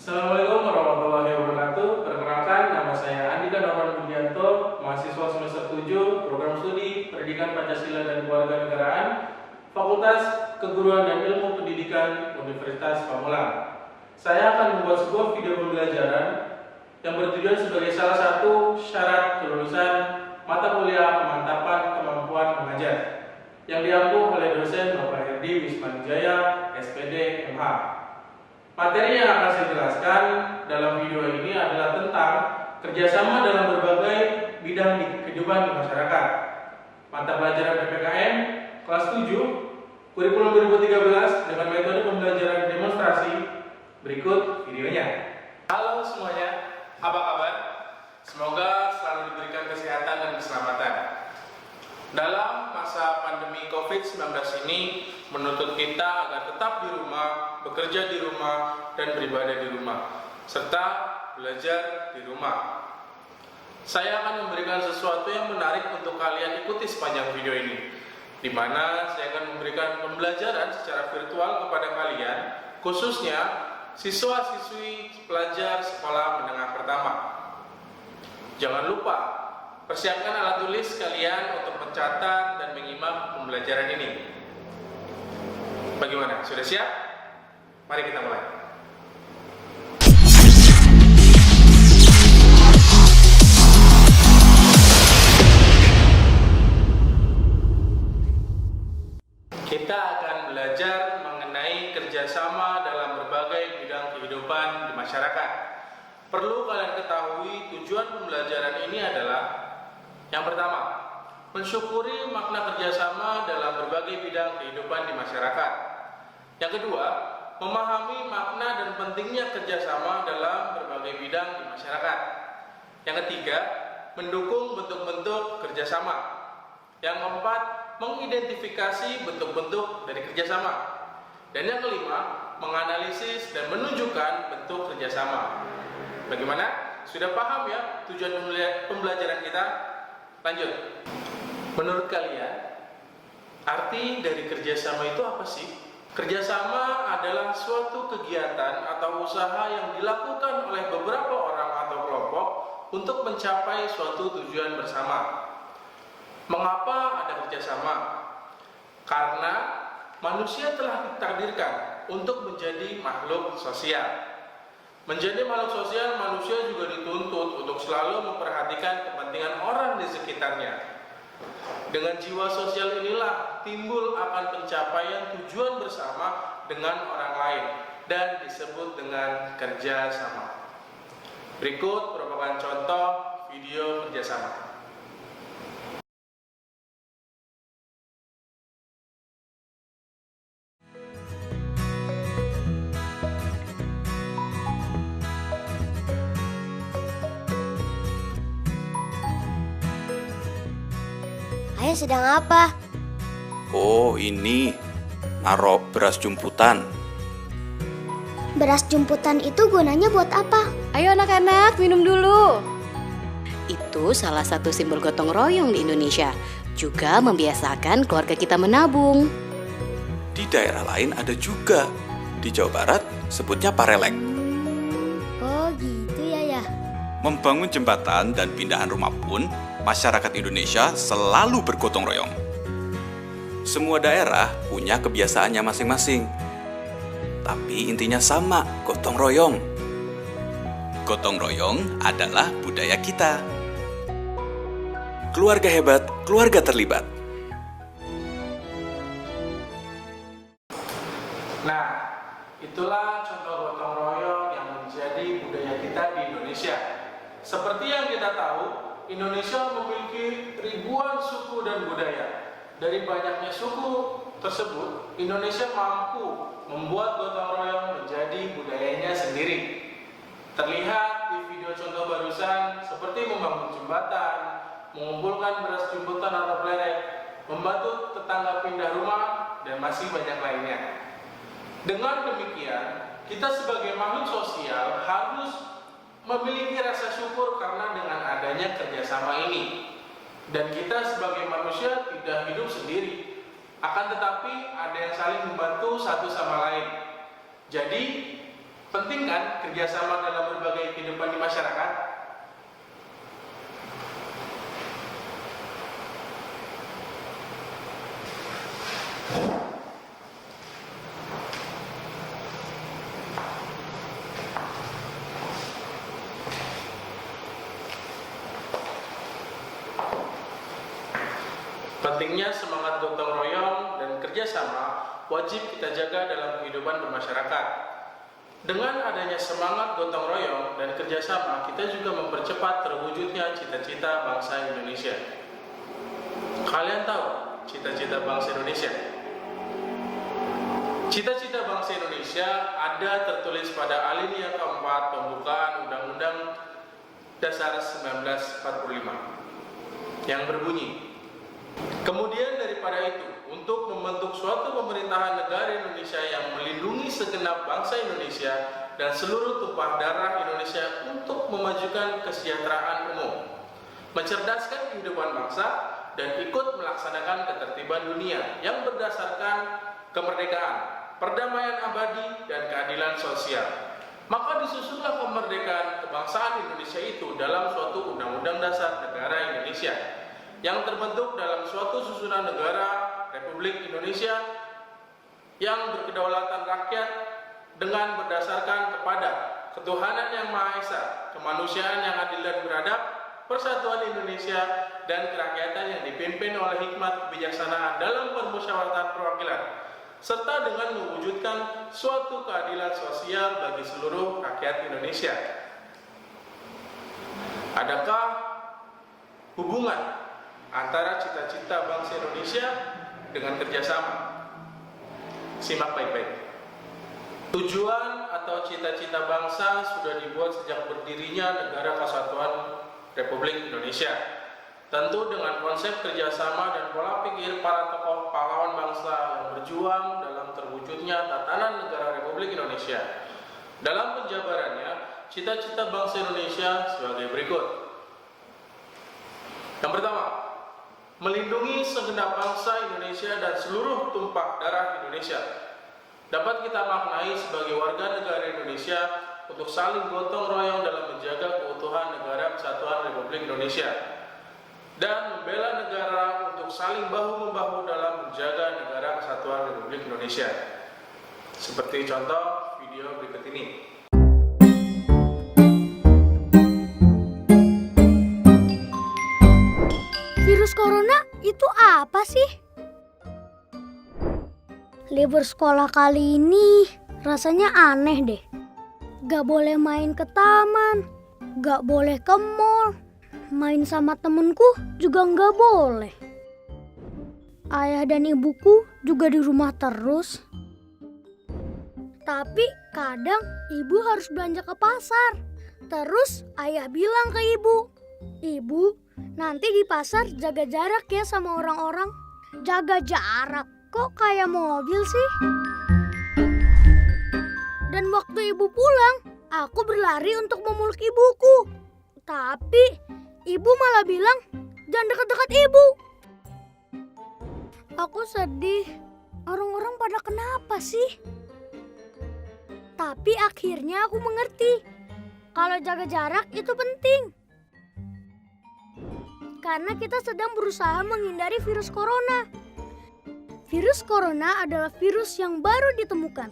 Assalamualaikum warahmatullahi wabarakatuh. Perkenalkan, nama saya Andika Norman Budianto, mahasiswa semester 7, program studi Pendidikan Pancasila dan Kewarganegaraan, Fakultas Keguruan dan Ilmu Pendidikan Universitas Pamulang. Saya akan membuat sebuah video pembelajaran yang bertujuan sebagai salah satu syarat kelulusan mata kuliah pemantapan kemampuan mengajar yang diampu oleh dosen Bapak Herdi Wismanjaya, SPD, MH. Materi yang akan saya jelaskan dalam video ini adalah tentang kerjasama dalam berbagai bidang di kehidupan di masyarakat. Mata pelajaran PPKN kelas 7, kurikulum 2013 dengan metode pembelajaran demonstrasi. Berikut videonya. Halo semuanya, apa kabar? Semoga selalu diberikan kesehatan dan keselamatan. Dalam masa pandemi COVID-19 ini menuntut kita agar tetap di rumah, bekerja di rumah, dan beribadah di rumah, serta belajar di rumah. Saya akan memberikan sesuatu yang menarik untuk kalian ikuti sepanjang video ini, di mana saya akan memberikan pembelajaran secara virtual kepada kalian, khususnya siswa-siswi pelajar sekolah menengah pertama. Jangan lupa persiapkan alat tulis kalian untuk mencatat dan menyimak pembelajaran ini. Bagaimana? Sudah siap? Mari kita mulai. Kita akan belajar mengenai kerjasama dalam berbagai bidang kehidupan di masyarakat. Perlu kalian ketahui tujuan pembelajaran ini adalah yang pertama, mensyukuri makna kerjasama dalam berbagai bidang kehidupan di masyarakat. Yang kedua, memahami makna dan pentingnya kerjasama dalam berbagai bidang di masyarakat. Yang ketiga, mendukung bentuk-bentuk kerjasama. Yang keempat, mengidentifikasi bentuk-bentuk dari kerjasama. Dan yang kelima, menganalisis dan menunjukkan bentuk kerjasama. Bagaimana? Sudah paham ya tujuan pembelajaran kita? Lanjut. Menurut kalian, arti dari kerjasama itu apa sih? Kerjasama adalah suatu kegiatan atau usaha yang dilakukan oleh beberapa orang atau kelompok untuk mencapai suatu tujuan bersama. Mengapa ada kerjasama? Karena manusia telah ditakdirkan untuk menjadi makhluk sosial. Menjadi makhluk sosial, manusia juga dituntut untuk selalu memperhatikan kepentingan orang di sekitarnya. Dengan jiwa sosial inilah timbul akan pencapaian tujuan bersama dengan orang lain dan disebut dengan kerjasama. Berikut merupakan contoh video kerjasama. Ayah sedang apa? Oh, ini naruh beras jumputan. Beras jumputan itu gunanya buat apa? Ayo anak-anak, minum dulu. Itu salah satu simbol gotong royong di Indonesia. Juga membiasakan keluarga kita menabung. Di daerah lain ada juga. Di Jawa Barat sebutnya parelek. Oh gitu ya. Membangun jembatan dan pindahan rumah pun masyarakat Indonesia selalu bergotong royong. Semua daerah punya kebiasaannya masing-masing. Tapi intinya sama, gotong royong. Gotong royong adalah budaya kita. Keluarga hebat, keluarga terlibat. Nah, itulah contoh gotong royong yang menjadi budaya kita di Indonesia. Seperti yang kita tahu, Indonesia memiliki ribuan suku dan budaya. Dari banyaknya suku tersebut, Indonesia mampu membuat gotong royong menjadi budayanya sendiri. Terlihat di video contoh barusan seperti membangun jembatan, mengumpulkan beras jumputan atau pelerek, membantu tetangga pindah rumah, dan masih banyak lainnya. Dengan demikian, kita sebagai makhluk sosial harus memiliki rasa syukur karena dengan adanya kerjasama ini. Dan kita sebagai manusia tidak hidup sendiri, akan tetapi ada yang saling membantu satu sama lain. Jadi Penting kan kerjasama dalam berbagai kehidupan di masyarakat? Pentingnya semangat gotong royong dan kerjasama wajib kita jaga dalam kehidupan bermasyarakat. Dengan adanya semangat gotong royong dan kerjasama, kita juga mempercepat terwujudnya cita-cita bangsa Indonesia. Kalian tahu cita-cita bangsa Indonesia? Cita-cita bangsa Indonesia ada tertulis pada alinea keempat pembukaan Undang-Undang Dasar 1945 yang berbunyi, kemudian daripada itu, untuk membentuk suatu pemerintahan negara Indonesia yang melindungi segenap bangsa Indonesia dan seluruh tumpah darah Indonesia untuk memajukan kesejahteraan umum, mencerdaskan kehidupan bangsa, dan ikut melaksanakan ketertiban dunia yang berdasarkan kemerdekaan, perdamaian abadi, dan keadilan sosial. Maka disusunlah kemerdekaan kebangsaan Indonesia itu dalam suatu Undang-Undang Dasar Negara Indonesia yang terbentuk dalam suatu susunan negara Republik Indonesia yang berkedaulatan rakyat dengan berdasarkan kepada ketuhanan yang Maha Esa, kemanusiaan yang adil dan beradab, persatuan Indonesia, dan kerakyatan yang dipimpin oleh hikmat kebijaksanaan dalam permusyawaratan perwakilan, serta dengan mewujudkan suatu keadilan sosial bagi seluruh rakyat Indonesia. Adakah hubungan antara cita-cita bangsa Indonesia dengan kerjasama? Simak baik-baik. Tujuan atau cita-cita bangsa sudah dibuat sejak berdirinya Negara Kesatuan Republik Indonesia. Tentu dengan konsep kerjasama dan pola pikir para tokoh pahlawan bangsa yang berjuang dalam terwujudnya tatanan negara Republik Indonesia. Dalam penjabarannya, cita-cita bangsa Indonesia sebagai berikut. Yang pertama, melindungi segenap bangsa Indonesia dan seluruh tumpah darah Indonesia. Dapat kita maknai sebagai warga negara Indonesia untuk saling gotong royong dalam menjaga keutuhan Negara Kesatuan Republik Indonesia dan membela negara untuk saling bahu-membahu dalam menjaga Negara Kesatuan Republik Indonesia. Seperti contoh video berikut ini. Virus corona itu apa sih? Libur sekolah kali ini rasanya aneh deh. Gak boleh main ke taman, gak boleh ke mall, main sama temenku juga gak boleh. Ayah dan ibuku juga di rumah terus. Tapi kadang ibu harus belanja ke pasar. Terus ayah bilang ke ibu, "Ibu, nanti di pasar jaga jarak ya sama orang-orang." Jaga jarak? Kok kayak mobil sih? Dan waktu ibu pulang, aku berlari untuk memeluk ibuku. Tapi ibu malah bilang, "Jangan dekat-dekat ibu." Aku sedih. Orang-orang pada kenapa sih? Tapi akhirnya aku mengerti. Kalau jaga jarak itu penting. Karena kita sedang berusaha menghindari virus corona. Virus corona adalah virus yang baru ditemukan.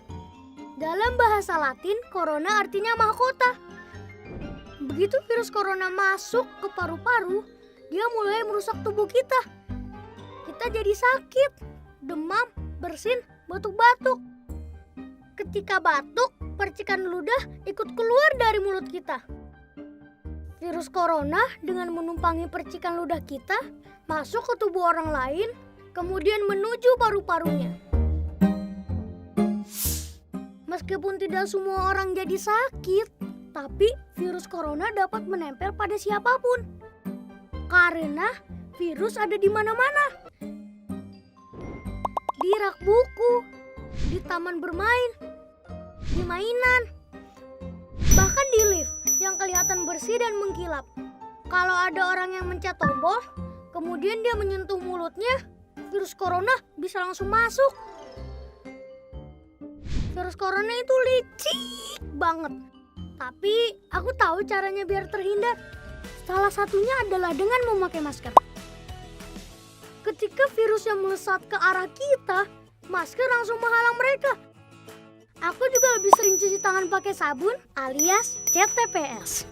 Dalam bahasa Latin, corona artinya mahkota. Begitu virus corona masuk ke paru-paru, dia mulai merusak tubuh kita. Kita jadi sakit, demam, bersin, batuk-batuk. Ketika batuk, percikan ludah ikut keluar dari mulut kita. Virus corona dengan menumpangi percikan ludah kita masuk ke tubuh orang lain, kemudian menuju paru-parunya. Meskipun tidak semua orang jadi sakit, tapi virus corona dapat menempel pada siapapun. Karena virus ada di mana-mana. Di rak buku, di taman bermain, di mainan, bahkan di lift yang kelihatan bersih dan mengkilap. Kalau ada orang yang mencet tombol, kemudian dia menyentuh mulutnya, virus corona bisa langsung masuk. Virus corona itu licik banget. Tapi aku tahu caranya biar terhindar. Salah satunya adalah dengan memakai masker. Ketika virusnya melesat ke arah kita, masker langsung menghalang mereka. Aku juga lebih sering cuci tangan pakai sabun alias CTPS.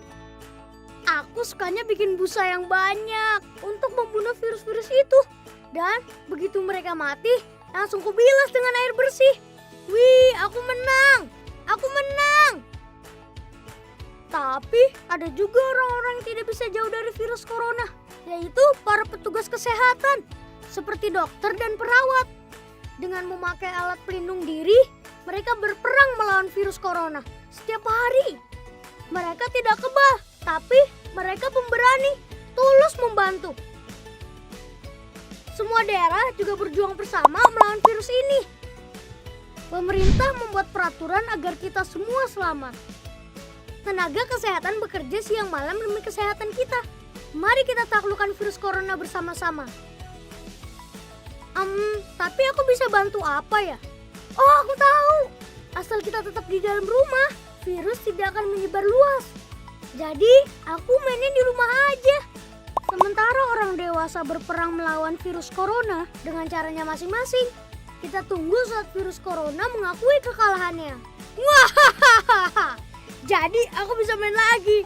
Aku sukanya bikin busa yang banyak untuk membunuh virus-virus itu. Dan begitu mereka mati, langsung kubilas dengan air bersih. Wih, aku menang! Aku menang! Tapi ada juga orang-orang yang tidak bisa jauh dari virus corona, yaitu para petugas kesehatan, seperti dokter dan perawat. Dengan memakai alat pelindung diri, mereka berperang melawan virus corona setiap hari. Mereka tidak kebal, tapi mereka pemberani, tulus membantu. Semua daerah juga berjuang bersama melawan virus ini. Pemerintah membuat peraturan agar kita semua selamat. Tenaga kesehatan bekerja siang malam demi kesehatan kita. Mari kita taklukkan virus corona bersama-sama. Tapi aku bisa bantu apa ya? Oh, aku tahu. Asal kita tetap di dalam rumah, virus tidak akan menyebar luas. Jadi, aku mainnya di rumah aja. Sementara orang dewasa berperang melawan virus corona dengan caranya masing-masing. Kita tunggu saat virus corona mengakui kekalahannya. Wah, jadi aku bisa main lagi.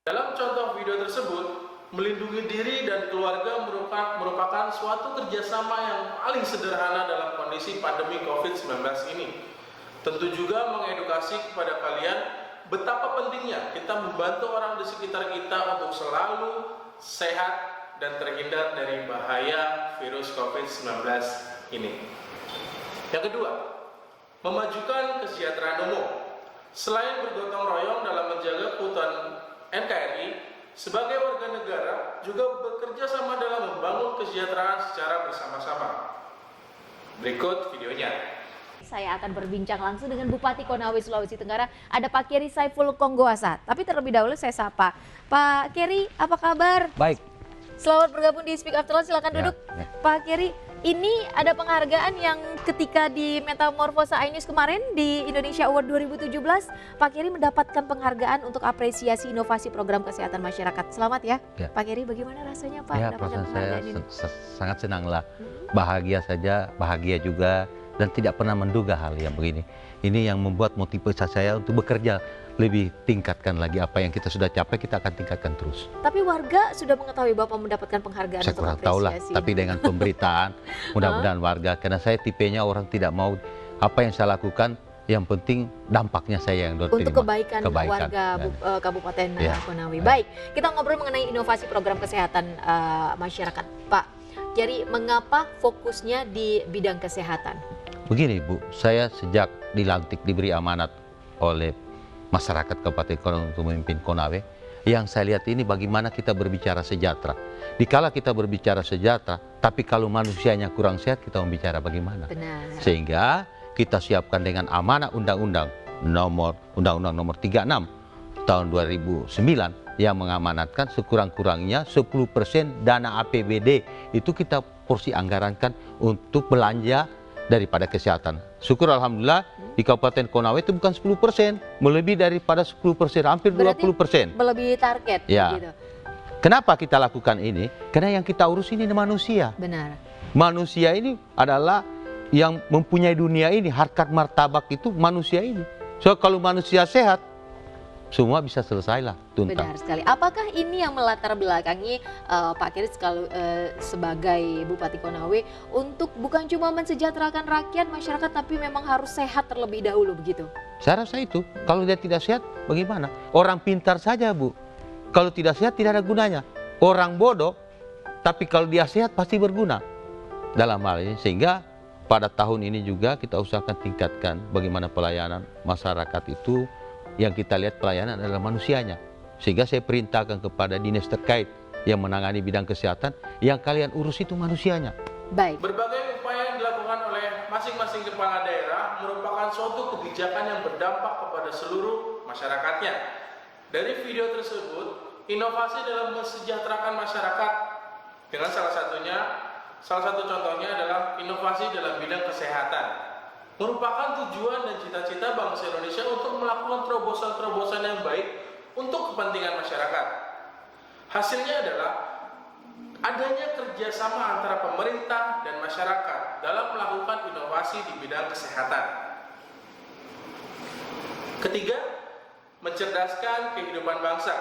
Dalam contoh video tersebut, melindungi diri dan keluarga merupakan suatu kerjasama yang paling sederhana dalam kondisi pandemi COVID-19 ini. Tentu juga mengedukasi kepada kalian betapa pentingnya kita membantu orang di sekitar kita untuk selalu sehat dan terhindar dari bahaya virus COVID-19 ini. Yang kedua, memajukan kesejahteraan umum. Selain bergotong royong dalam menjaga keutuhan NKRI, sebagai warga negara juga bekerja sama dalam membangun kesejahteraan secara bersama-sama. Berikut videonya. Saya akan berbincang langsung dengan Bupati Konawe, Sulawesi Tenggara. Ada Pak Keri Saiful Konggoasa. Tapi terlebih dahulu saya sapa. Pak Keri, apa kabar? Baik. Selamat bergabung di Speak After All, silakan duduk. Ya. Pak Keri, ini ada penghargaan yang ketika di Metamorfosa iNews kemarin di Indonesia Award 2017, Pak Keri mendapatkan penghargaan untuk apresiasi inovasi program kesehatan masyarakat. Selamat ya. Pak Keri, bagaimana rasanya Pak Ya, mendapatkan perasaan saya penghargaan ini? sangat senanglah. Bahagia saja, bahagia juga, dan tidak pernah menduga hal yang begini. Ini yang membuat motivasi saya untuk bekerja lebih tingkatkan lagi apa yang kita sudah capai, kita akan tingkatkan terus. Tapi warga sudah mengetahui Bapak mendapatkan penghargaan Saya untuk kurang tahu lah, apresiasi. tapi dengan pemberitaan, mudah-mudahan warga, karena saya tipenya orang tidak mau apa yang saya lakukan, yang penting dampaknya saya yang untuk terima. kebaikan warga Kabupaten Ya. Konawe. Baik, kita ngobrol mengenai inovasi program kesehatan masyarakat, Pak. Jadi mengapa fokusnya di bidang kesehatan? Begini Bu, saya sejak dilantik diberi amanat oleh masyarakat Kabupaten Konawe untuk memimpin Konawe, yang saya lihat ini bagaimana kita berbicara sejahtera. Dikala kita berbicara sejahtera, tapi kalau manusianya kurang sehat, kita membicara bagaimana? Benar. Sehingga kita siapkan dengan amanah Undang-Undang nomor 36 tahun 2009 yang mengamanatkan sekurang-kurangnya 10% dana APBD itu kita porsi anggarankan untuk belanja daripada kesehatan. Syukur alhamdulillah di Kabupaten Konawe itu bukan 10%, melebihi daripada 10%, hampir Berarti 20%. melebihi target. Ya. Gitu. Kenapa kita lakukan ini? Karena yang kita urus ini manusia. Benar. Manusia ini adalah yang mempunyai dunia ini, harkat martabak itu manusia ini. So kalau manusia sehat, semua bisa selesailah tuntas. Benar sekali. Apakah ini yang melatar belakangi Pak Keri sebagai Bupati Konawe untuk bukan cuma mensejahterakan rakyat masyarakat, tapi memang harus sehat terlebih dahulu begitu? Saya rasa itu. Kalau dia tidak sehat, bagaimana? Orang pintar saja Bu, kalau tidak sehat tidak ada gunanya. Orang bodoh, tapi kalau dia sehat pasti berguna dalam hal ini. Sehingga pada tahun ini juga kita usahakan tingkatkan bagaimana pelayanan masyarakat itu. Yang kita lihat pelayanan adalah manusianya. Sehingga saya perintahkan kepada dinas terkait yang menangani bidang kesehatan, yang kalian urus itu manusianya. Baik. Berbagai upaya yang dilakukan oleh masing-masing kepala daerah merupakan suatu kebijakan yang berdampak kepada seluruh masyarakatnya. Dari video tersebut, inovasi dalam mensejahterakan masyarakat dengan salah satu contohnya adalah inovasi dalam bidang kesehatan. Merupakan tujuan dan cita-cita bangsa Indonesia untuk melakukan terobosan-terobosan yang baik untuk kepentingan masyarakat. Hasilnya adalah adanya kerjasama antara pemerintah dan masyarakat dalam melakukan inovasi di bidang kesehatan. Ketiga, mencerdaskan kehidupan bangsa.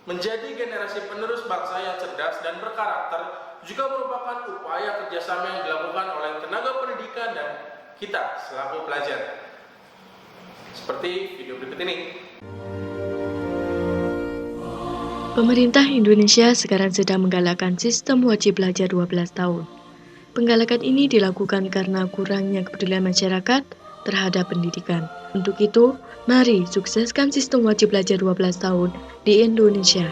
Menjadi generasi penerus bangsa yang cerdas dan berkarakter juga merupakan upaya kerjasama yang dilakukan oleh tenaga pendidikan dan kita selaku pelajar. Seperti video berikut ini. Pemerintah Indonesia sekarang sedang menggalakkan sistem wajib belajar 12 tahun. Penggalakan ini dilakukan karena kurangnya kepedulian masyarakat terhadap pendidikan. Untuk itu, mari sukseskan sistem wajib belajar 12 tahun di Indonesia.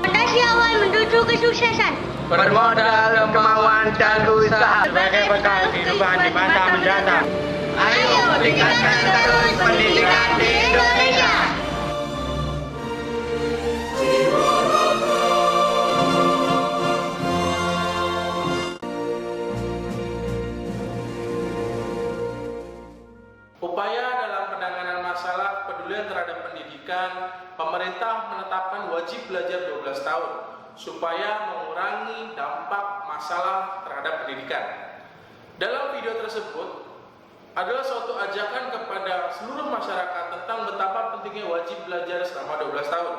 Fondasi awal menuju kesuksesan. Bermodal kemauan dan usaha sebagai bekal kehidupan di masa mendatang. Ayo tingkatkan terus pendidikan di Indonesia. Upaya dalam penanganan masalah kepedulian terhadap pendidikan, pemerintah menetapkan wajib belajar 12 tahun supaya mengurangi dampak masalah terhadap pendidikan. Dalam video tersebut adalah suatu ajakan kepada seluruh masyarakat tentang betapa pentingnya wajib belajar selama 12 tahun.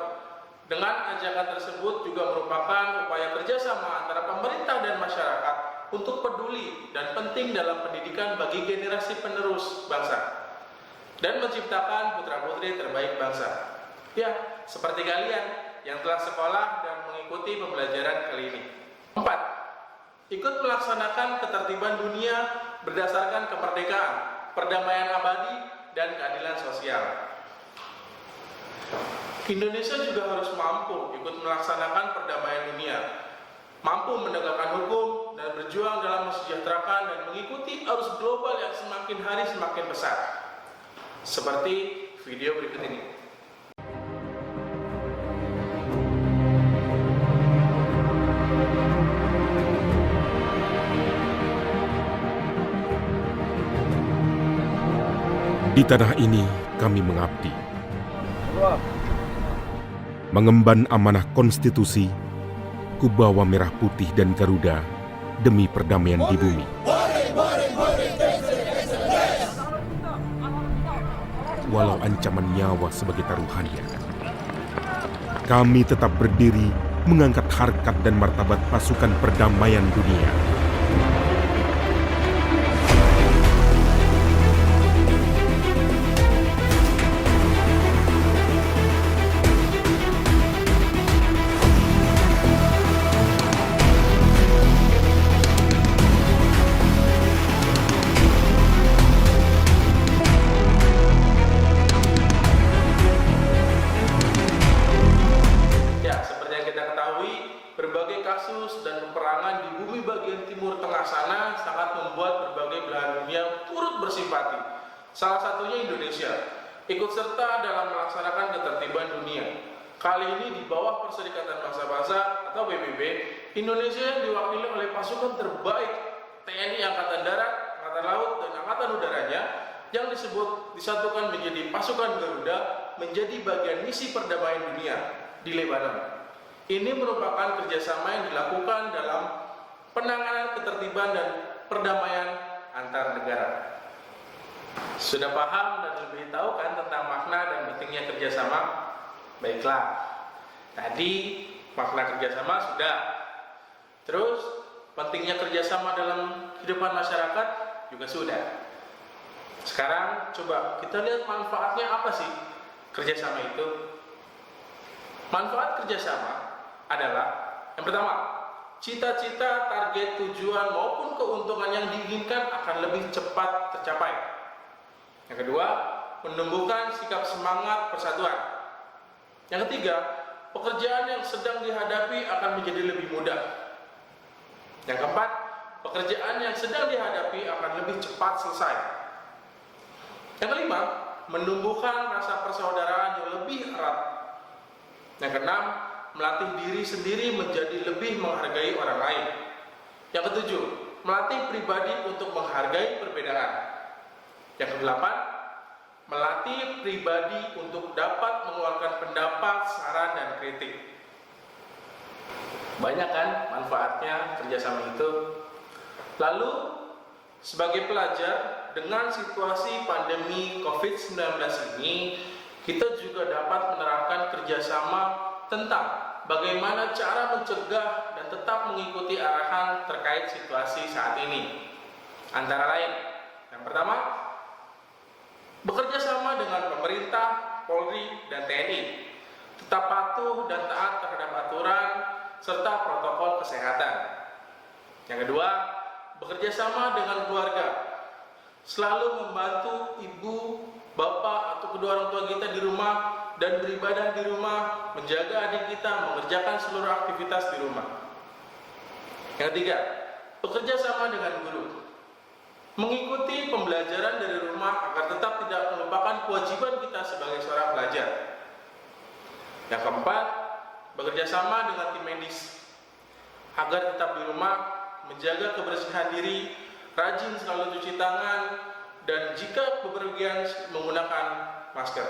Dengan ajakan tersebut juga merupakan upaya kerjasama antara pemerintah dan masyarakat untuk peduli dan penting dalam pendidikan bagi generasi penerus bangsa dan menciptakan putra-putri terbaik bangsa. Ya, seperti kalian yang telah sekolah dan mengikuti pembelajaran kali ini. 4. Ikut melaksanakan ketertiban dunia berdasarkan kemerdekaan, perdamaian abadi, dan keadilan sosial. Indonesia juga harus mampu ikut melaksanakan perdamaian dunia, mampu menegakkan hukum dan berjuang dalam mensejahterakan dan mengikuti arus global yang semakin hari semakin besar. Seperti video berikut ini. Di tanah ini kami mengabdi, mengemban amanah konstitusi, kubawa merah putih dan Garuda demi perdamaian di bumi. Walau ancaman nyawa sebagai taruhannya, kami tetap berdiri mengangkat harkat dan martabat pasukan perdamaian dunia. Berbagai kasus dan peperangan di bumi bagian timur tengah sana sangat membuat berbagai belahan dunia turut bersimpati. Salah satunya Indonesia, ikut serta dalam melaksanakan ketertiban dunia. Kali ini di bawah Perserikatan Bangsa-Bangsa atau PBB, Indonesia yang diwakili oleh pasukan terbaik TNI Angkatan Darat, Angkatan Laut, dan Angkatan Udaranya yang disatukan menjadi pasukan Garuda menjadi bagian misi perdamaian dunia di Lebanon. Ini merupakan kerjasama yang dilakukan dalam penanganan ketertiban dan perdamaian antar negara. Sudah paham dan lebih tahu kan tentang makna dan pentingnya kerjasama? Baiklah, tadi makna kerjasama sudah. Terus pentingnya kerjasama dalam kehidupan masyarakat juga sudah. Sekarang coba kita lihat manfaatnya apa sih kerjasama itu? Manfaat kerjasama adalah yang pertama, cita-cita, target, tujuan maupun keuntungan yang diinginkan akan lebih cepat tercapai. Yang kedua, menumbuhkan sikap semangat persatuan. Yang ketiga, pekerjaan yang sedang dihadapi akan menjadi lebih mudah. Yang keempat, pekerjaan yang sedang dihadapi akan lebih cepat selesai. Yang kelima, menumbuhkan rasa persaudaraan yang lebih erat. Yang keenam, melatih diri sendiri menjadi lebih menghargai orang lain. Yang ketujuh, melatih pribadi untuk menghargai perbedaan. Yang kedelapan, melatih pribadi untuk dapat mengeluarkan pendapat, saran, dan kritik. Banyak kan manfaatnya kerjasama itu. Lalu, sebagai pelajar, dengan situasi pandemi COVID-19 ini, kita juga dapat menerapkan kerjasama tentang bagaimana cara mencegah dan tetap mengikuti arahan terkait situasi saat ini. Antara lain, yang pertama, bekerja sama dengan pemerintah, Polri, dan TNI. Tetap patuh dan taat terhadap aturan serta protokol kesehatan. Yang kedua, bekerja sama dengan keluarga. Selalu membantu ibu, bapak, atau kedua orang tua kita di rumah dan beribadah di rumah, menjaga adik kita, mengerjakan seluruh aktivitas di rumah. Yang ketiga, bekerja sama dengan guru. Mengikuti pembelajaran dari rumah agar tetap tidak melupakan kewajiban kita sebagai seorang pelajar. Yang keempat, bekerja sama dengan tim medis agar tetap di rumah, menjaga kebersihan diri, rajin selalu cuci tangan, dan jika bepergian menggunakan masker.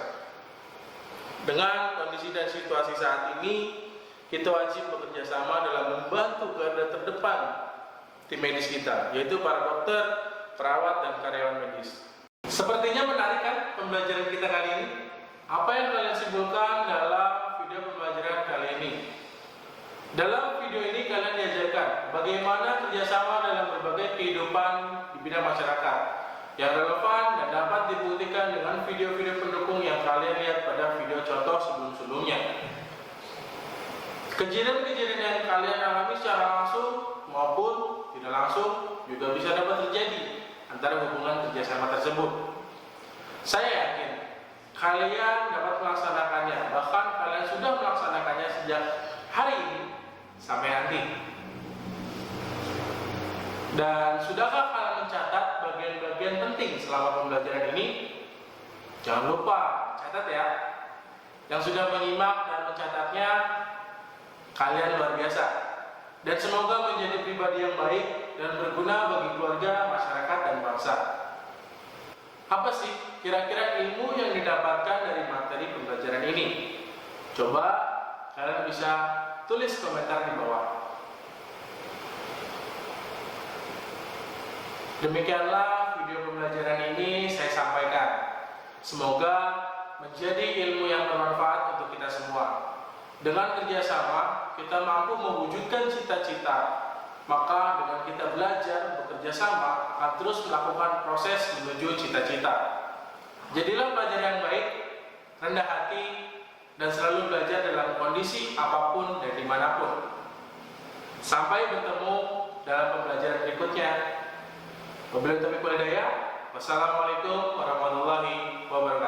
Dengan kondisi dan situasi saat ini, kita wajib bekerja sama dalam membantu garda terdepan tim medis kita, yaitu para dokter, perawat, dan karyawan medis. Sepertinya menarik kan pembelajaran kita kali ini? Apa yang kalian simpulkan dalam video pembelajaran kali ini? Dalam video ini kalian diajarkan bagaimana kerjasama dalam berbagai kehidupan di bidang masyarakat yang relevan dan dapat dibuktikan dengan video-video pendukung yang kalian lihat pada video contoh sebelum-sebelumnya. Kejadian-kejadian yang kalian alami secara langsung maupun tidak langsung juga bisa dapat terjadi antara hubungan kerjasama tersebut. Saya yakin kalian dapat melaksanakannya, bahkan kalian sudah melaksanakannya sejak hari ini sampai nanti. Dan sudahkah kalian mencatat bagian-bagian penting selama pembelajaran ini? Jangan lupa catat ya. Yang sudah menyimak dan mencatatnya, kalian luar biasa. Dan semoga menjadi pribadi yang baik dan berguna bagi keluarga, masyarakat, dan bangsa. Apa sih kira-kira ilmu yang didapatkan dari materi pembelajaran ini? Coba kalian bisa tulis komentar di bawah. Demikianlah video pembelajaran ini saya sampaikan. Semoga menjadi ilmu yang bermanfaat untuk kita semua. Dengan kerjasama, kita mampu mewujudkan cita-cita. Maka dengan kita belajar, bekerja sama, akan terus melakukan proses menuju cita-cita. Jadilah pelajar yang baik, rendah hati, dan selalu belajar dalam kondisi apapun dan dimanapun. Sampai bertemu dalam pembelajaran berikutnya. Wabillahi taufiq wal hidayah. Wassalamualaikum warahmatullahi wabarakatuh.